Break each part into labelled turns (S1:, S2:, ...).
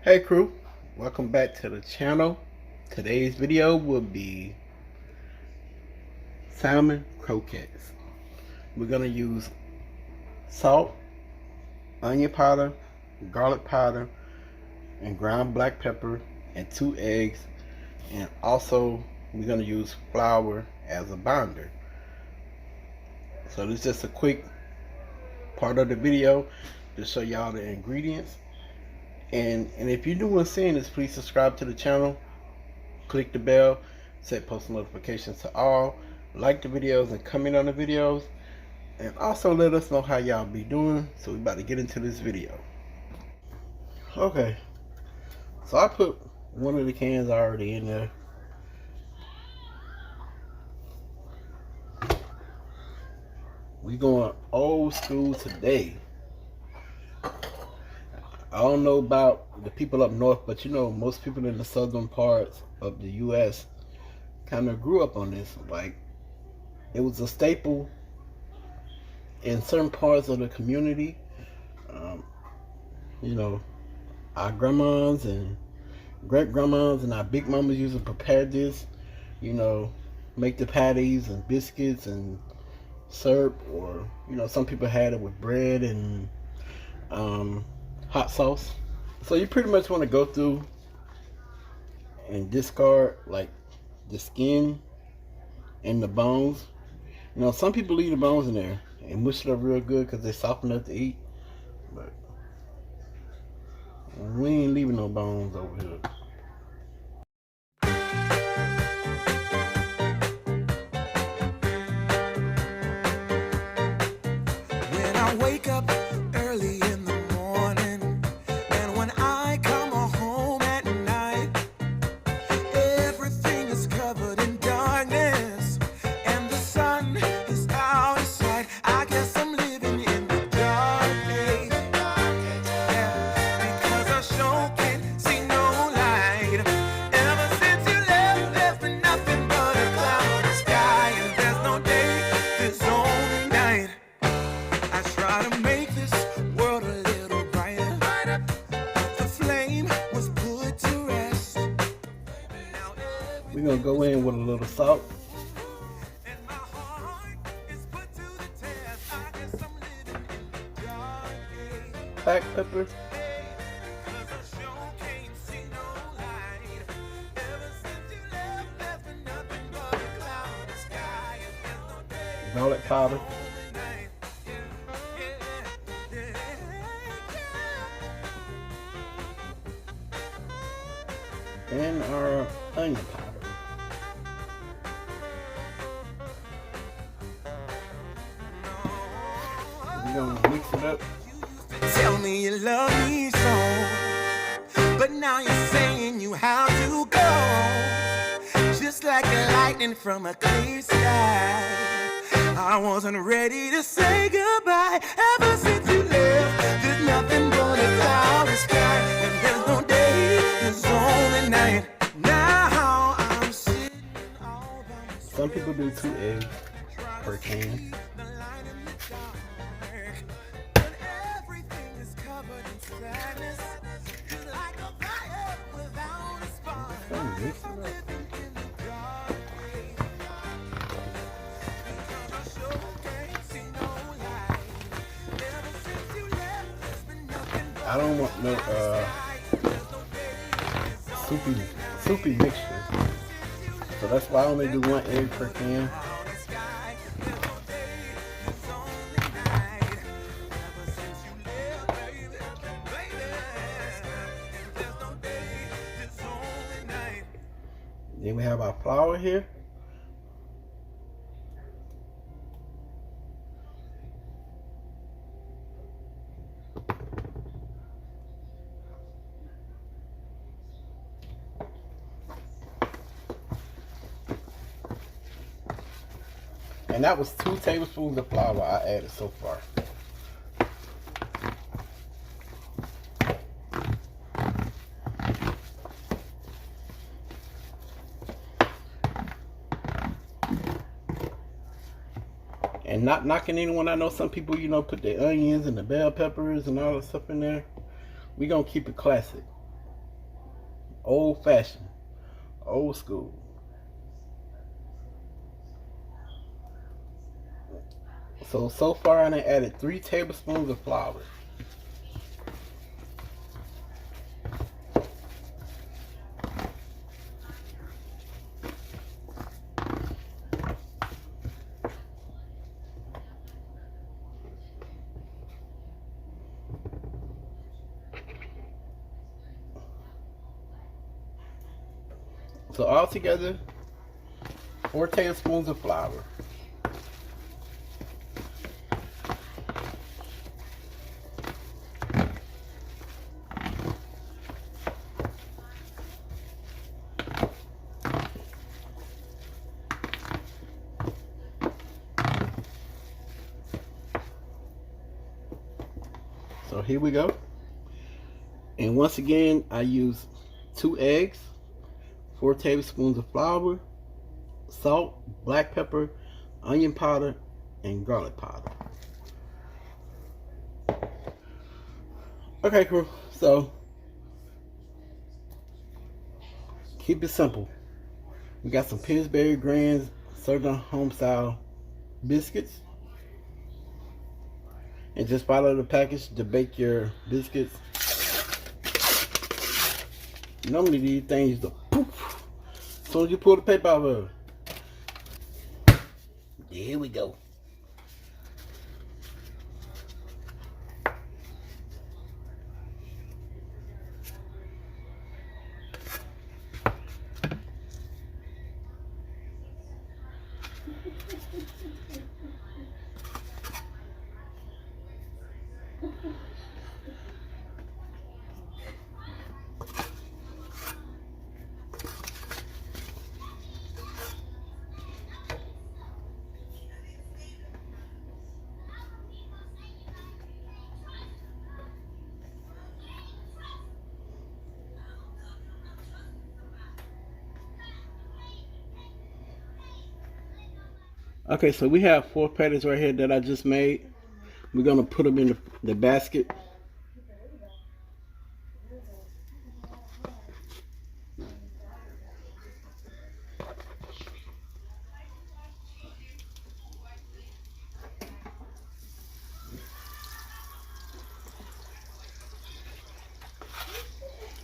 S1: Hey crew, welcome back to the channel. Today's video will be salmon croquettes. We're gonna use salt, onion powder, garlic powder, and ground black pepper, and 2 eggs. And also we're gonna use flour as a binder. So this is just a quick part of the video to show y'all the ingredients. And if you're doing seeing this, please subscribe to the channel, click the bell, set post notifications to all, like the videos and comment on the videos, and also let us know how y'all be doing. So we about to get into this video. Okay, so I put one of the cans already in there. We going old school today. I don't know about the people up north, but you know, most people in the southern parts of the U.S. kind of grew up on this. Like, it was a staple in certain parts of the community. You know, our grandmas and great grandmas and our big mamas used to prepare this. You know, make the patties and biscuits and syrup, or you know, some people had it with bread and hot sauce. So you pretty much want to go through and discard like the skin and the bones. You know, some people leave the bones in there and mush it up real good because they're soft enough to eat. But we ain't leaving no bones over here.
S2: When I wake up early in the morning, and when I come home at night, everything is covered in darkness, and the sun is out of sight. I guess I'm living in the dark age, yeah, because I sure can't see no light. Ever since you left, there's been nothing but a cloudy sky, and there's no day, there's only night. I try to make this world a little brighter, but the flame was put to rest.
S1: We're gonna go in with a little salt.
S2: And my heart is put to the test. I guess I'm living in the dark age,
S1: Black pepper,
S2: 'cause I sure can't see no light. Ever since you left, there's been nothing but a cloudy sky, and there's no day,
S1: garlic powder,
S2: only night. Yeah, yeah.
S1: and our onion powder. We're gonna mix it up.
S2: Tell me you love me so, but now you're saying you have to go, just like a lightning from a clear sky. I wasn't ready to say goodbye. Ever since you left, there's nothing but a cloudy sky, and there's no day, there's only night. Now I'm sitting all by myself.
S1: Some people do 2 eggs per can.
S2: The light in the dark, but everything is covered in sadness. You're like a fire without a spark.
S1: Gonna mix it
S2: I'm
S1: up.
S2: living in the dark age, because I sure can't see no light. Ever since you left, there's been nothing but
S1: I don't want no
S2: there's no day,
S1: soupy mixture. So that's why I only do 1 egg per can. Then we have our flour here. And that was 2 tablespoons of flour I added so far. And not knocking anyone. I know some people, you know, put the onions and the bell peppers and all that stuff in there. We gonna keep it classic. old fashioned, old school. So far I done added 3 tablespoons of flour. So altogether, 4 tablespoons of flour. So here we go. And once again, I use 2 eggs, 4 tablespoons of flour, salt, black pepper, onion powder, and garlic powder. Okay, crew. So keep it simple. We got some Pillsbury Grands Southern home style biscuits. And just follow the package to bake your biscuits. Normally these things go poof as soon as you pull the paper out of it. Here we go. Okay, so we have 4 patties right here that I just made. We're gonna put them in the basket.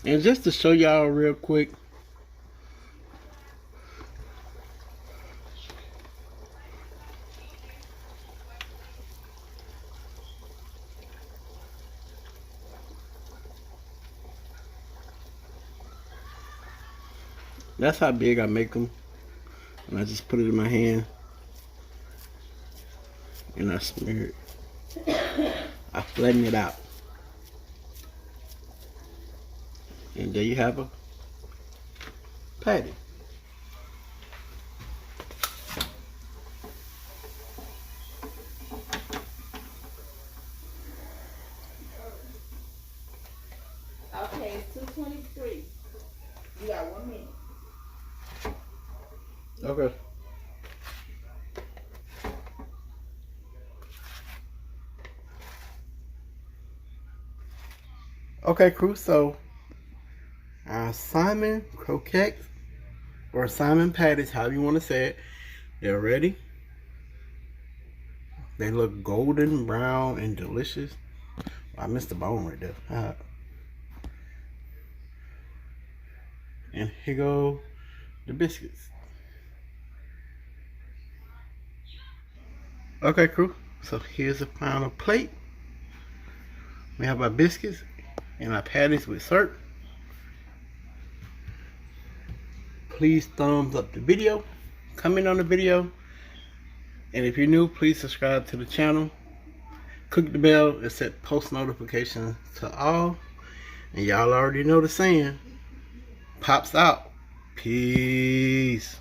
S1: And just to show y'all real quick, that's how big I make them. And I just put it in my hand and I smear it. I flatten it out. And there you have a patty.
S3: Okay, it's 2:23. You got 1 minute.
S1: Okay. Okay, crew, so our Salmon croquettes or Salmon Patties, however you want to say it, they're ready. They look golden brown and delicious. I missed the bone right there. And here go the biscuits. Okay, crew, so here's the final plate. We have our biscuits and our patties with syrup. Please thumbs up the video, comment on the video, and if you're new, please subscribe to the channel. Click the bell and set post notifications to all. And y'all already know the saying, pops out. Peace.